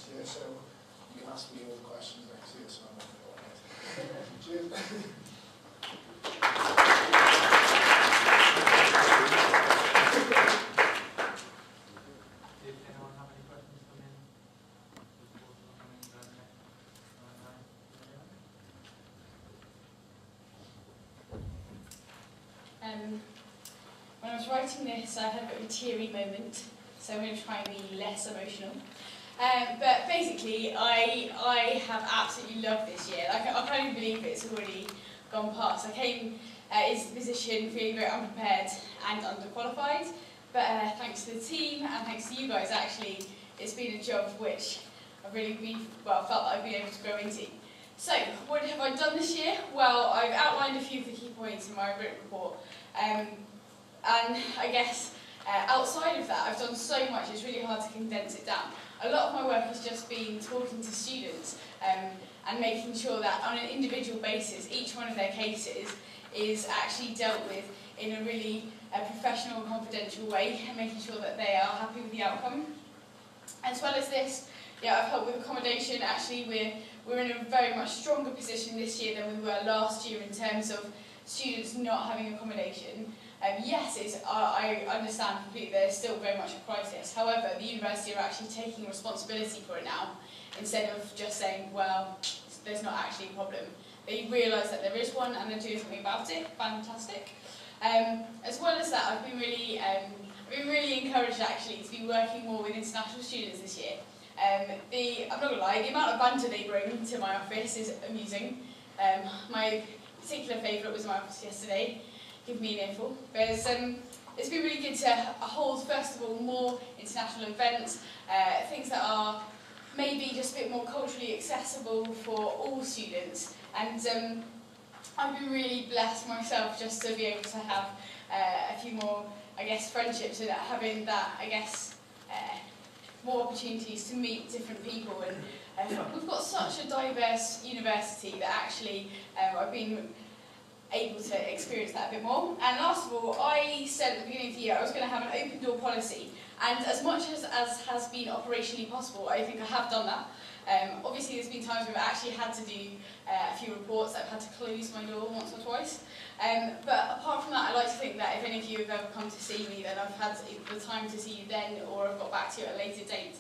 next year, so you can ask me all the questions next year, so I'm not going to Cheers. Did anyone have any questions come in? When I was writing this, I had a bit of a teary moment, so I'm going to try and be less emotional. But basically, I have absolutely loved this year. Like, I can't even believe it's already gone past. I came into the position feeling very unprepared and underqualified, but thanks to the team and thanks to you guys, actually, it's been a job which I've really felt that I've been able to grow into. So, what have I done this year? Well, I've outlined a few of the key points in my written report. And I guess outside of that, I've done so much, it's really hard to condense it down. A lot of my work has just been talking to students and making sure that on an individual basis, each one of their cases is actually dealt with in a really professional and confidential way, and making sure that they are happy with the outcome. As well as this, yeah, I've helped with accommodation. Actually, we're in a very much stronger position this year than we were last year in terms of students not having accommodation. Yes, I understand completely there's still very much a crisis. However, the university are actually taking responsibility for it now, instead of just saying, well, there's not actually a problem. They realise that there is one and they're doing something about it. Fantastic. As well as that, I've been really encouraged actually to be working more with international students this year. I'm not going to lie, the amount of banter they bring to my office is amusing. My particular favourite was in my office yesterday. Give me an earful. But it's been really good to hold, first of all, more international events, things that are maybe just a bit more culturally accessible for all students. And I've been really blessed myself just to be able to have a few more, I guess, friendships, and having that, I guess, more opportunities to meet different people. And we've got such a diverse university that actually I've been able to experience that a bit more. And last of all, I said at the beginning of the year I was going to have an open door policy, and as much as has been operationally possible, I think I have done that. Obviously there's been times where I've actually had to do a few reports that I've had to close my door once or twice. But apart from that, I like to think that if any of you have ever come to see me, then I've had the time to see you then, or I've got back to you at a later date.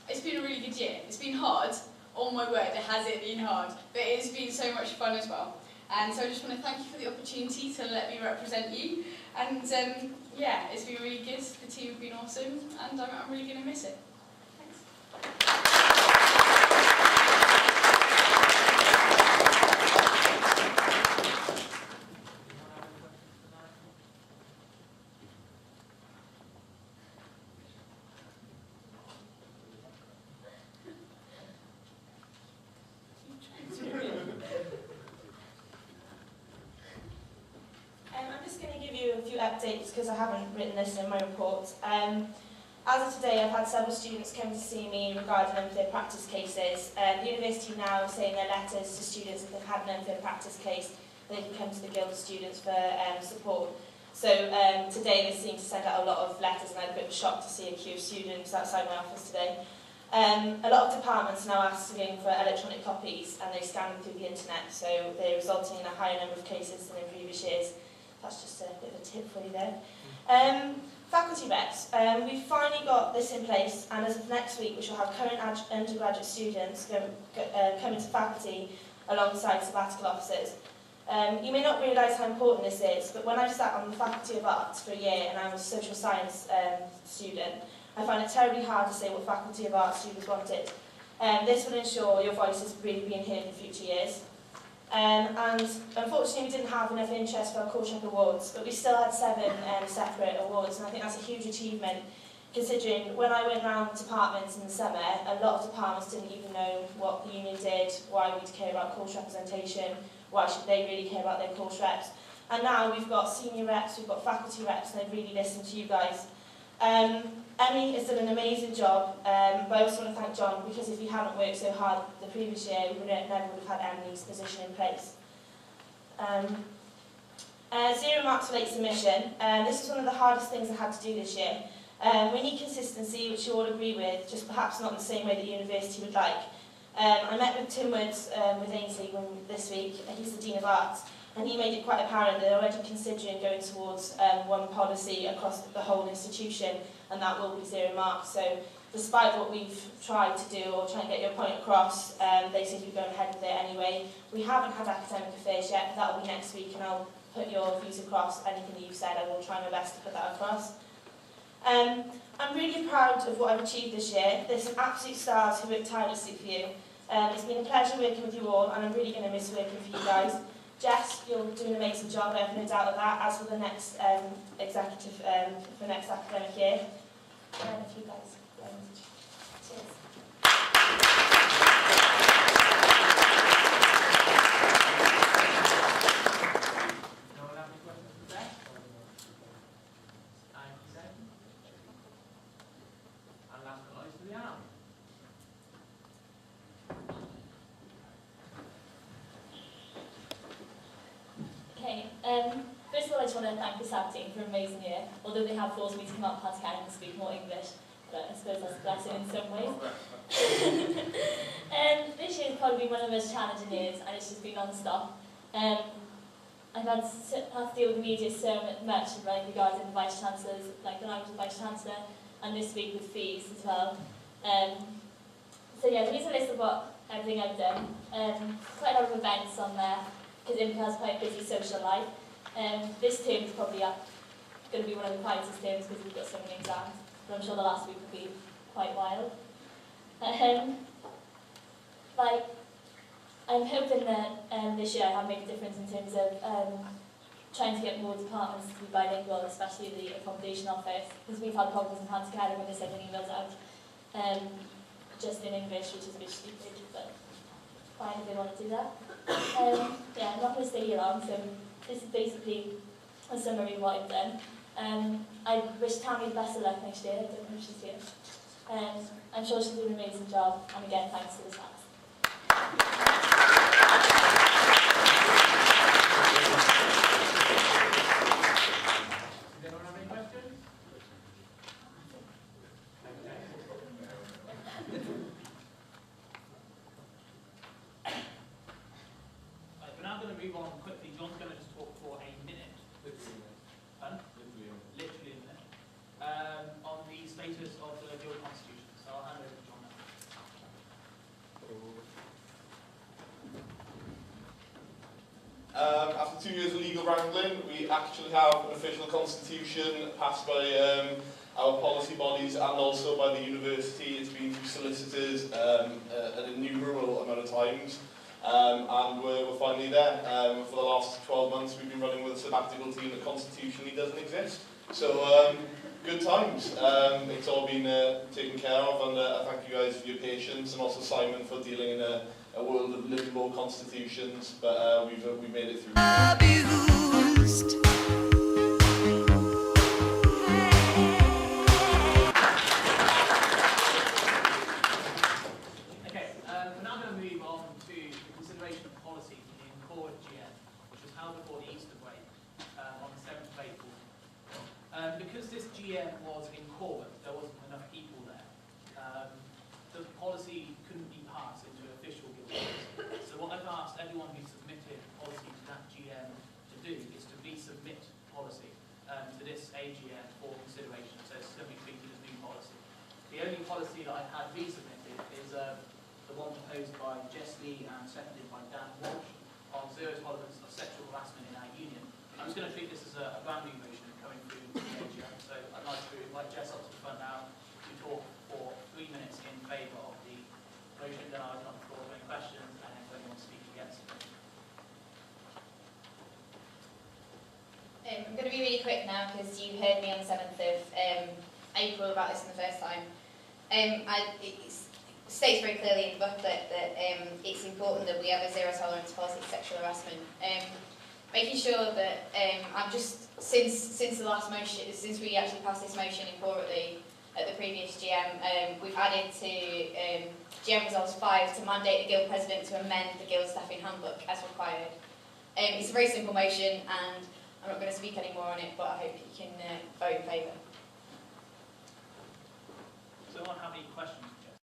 It's been a really good year. It's been hard. Oh my word, has it been hard. But it's been so much fun as well. And so I just want to thank you for the opportunity to let me represent you. And yeah, it's been really good. The team have been awesome, and I'm really going to miss it. Thanks. Updates because I haven't written this in my report. As of today, I've had several students come to see me regarding unfair practice cases. The university now is saying their letters to students if they've had an unfair practice case, they can come to the Guild of Students for support. So today they seem to send out a lot of letters, and I had a bit of a shock to see a queue of students outside my office today. A lot of departments now asking for electronic copies, and they scan them through the internet, so they're resulting in a higher number of cases than in previous years. That's just a bit of a tip for you there. Faculty reps. We've finally got this in place, and as of next week we shall have current undergraduate students come into faculty alongside sabbatical officers. You may not realise how important this is, but when I sat on the Faculty of Arts for a year and I was a social science student, I found it terribly hard to say what Faculty of Arts students wanted. This will ensure your voices really being heard in future years. And unfortunately we didn't have enough interest for our Culture Awards, but we still had 7 separate awards, and I think that's a huge achievement, considering when I went around departments in the summer, a lot of departments didn't even know what the union did, why we'd care about course representation, why should they really care about their course reps. And now we've got senior reps, we've got faculty reps, and they've really listened to you guys. Emmy has done an amazing job, but I also want to thank John, because if he hadn't worked so hard the previous year, we never would have had Emily's position in place. 0 marks for late submission. This was one of the hardest things I had to do this year. We need consistency, which you all agree with, just perhaps not in the same way that the university would like. I met with Tim Woods with Ainsley this week. He's the Dean of Arts, and he made it quite apparent that they're already considering going towards one policy across the whole institution, and that will be 0 marks. So despite what we've tried to do or try and get your point across, they seem to be going ahead with it anyway. We haven't had academic affairs yet, but that will be next week, and I'll put your views across. Anything that you've said, I will try my best to put that across. I'm really proud of what I've achieved this year. There's some absolute stars who worked tirelessly for you. It's been a pleasure working with you all, and I'm really going to miss working for you guys. Jess, you'll do an amazing job, I have no doubt of that, as for the next executive for next academic year. And if you guys, cheers. No one have any questions for Beth? Time for seconds. And last but not least, to the arm. Okay, first of all I just want to thank the SAB team for an amazing year, although they have forced me to come out past Karen and speak more English, but I suppose that's a blessing in some ways. This year has probably been one of the most challenging years, and it's just been non-stop. I've had to deal with the media so much, like regarding the Vice-Chancellors, like when I was the Vice-Chancellor, and this week with fees as well. So yeah, here's a list of everything I've done. Quite a lot of events on there, because Imp has quite a busy social life. This term is probably going to be one of the quietest terms because we've got so many exams, but I'm sure the last week will be quite wild. I'm hoping that this year I have made a difference in terms of trying to get more departments to be bilingual, especially the accommodation office, because we've had problems in Pantacara when they send emails out just in English, which is a bit stupid, but fine if they want to do that. Yeah, I'm not going to stay here long, so this is basically a summary of what I've done. I wish Tammy the best of luck next year. I don't know if she's here. I'm sure she'll do an amazing job, and again, thanks to the staff. Does anyone have any questions? Right, we're now going to move on quickly. John's going to just talk for a minute. Pardon? Literally a minute. On the status of the Guild Constitution. So I'll hand over to John now. After 2 years of legal wrangling, we actually have an official constitution passed by our policy bodies and also by the university. It's been through solicitors an innumerable amount of times, and we're finally there. For the last 12 months, we've been running with a sabbatical team that constitutionally doesn't exist. So, good times. It's all been taken care of, and I thank you guys for your patience, and also Simon for dealing in a world of liberal constitutions, but we've made it through. Abused. Okay, we're now going to move on to the consideration of policy in core GM, which was held before the Easter break on the 7th of April. Because this GM was in court, there wasn't enough people there. The policy couldn't be passed into an official guild policy. So what I've asked everyone who submitted policy to that GM to do is to resubmit policy to this AGM for consideration. So it's going to be treated as new policy. The only policy that I've had resubmitted is the one proposed by Jess Lee and seconded by Dan Walsh on zero tolerance of sexual harassment in our union. I'm just going to treat this as a brand new motion coming through the AGM. So I'd like to invite Jess up to the front now to talk for 3 minutes in favour of the motion. Then I'll open up the floor for any questions, and then if anyone speaks against it. I'm going to be really quick now because you heard me on the 7th of April about this in the first time. It states very clearly in the booklet that it's important that we have a zero tolerance policy of sexual harassment. Making sure that I've just since the last motion, since we actually passed this motion in court at the previous GM, we've added to GM Results 5 to mandate the Guild President to amend the Guild Staffing Handbook as required. It's a very simple motion, and I'm not going to speak any more on it, but I hope you can vote in favour. anyone have any questions